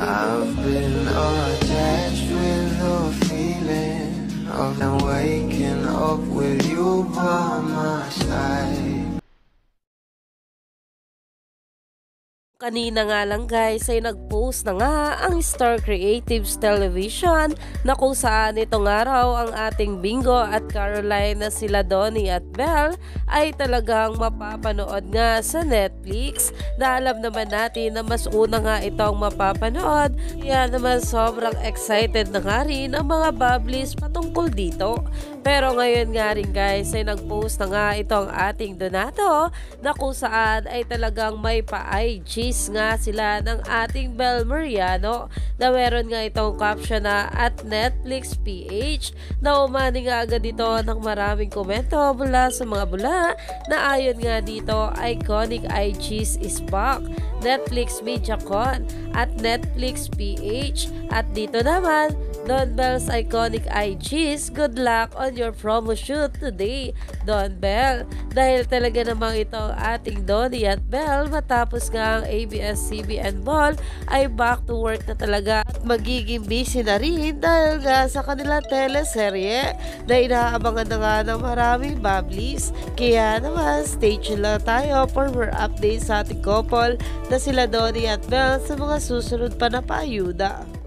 I've been attached with the feeling of not waking up with you by my side. Kanina nga lang guys ay nag-post na nga ang Star Creatives Television na kung saan itong araw ang ating Bingo at Caroline na sila Donnie at Belle ay talagang mapapanood nga sa Netflix, na alam naman natin na mas una nga itong mapapanood, kaya naman sobrang excited na nga rin ang mga Bubblies patungkol dito. Pero ngayon nga rin guys ay nag-post na nga itong ating Donato na kung saan ay talagang may pa-IG nga sila ng ating Belle Mariano na meron nga itong caption na at Netflix PH, na umani nga agad dito ng maraming komento mula sa mga bula na ayon nga dito, iconic IGs is back, Netflix MediaCon at Netflix PH, at dito naman Don Belle's iconic IGs, good luck on your promo shoot today, Don Belle. Dahil talaga namang itong ating Donnie at Belle matapos nga ang ABS-CBN Ball ay back to work na talaga at magiging busy na rin dahil nga sa kanilang teleserye na inaabangan na nga ng maraming Bubblies. Kaya naman stay tuned lang tayo for more updates sa ating couple na sila Donnie at Belle sa mga susunod pa na paayuda.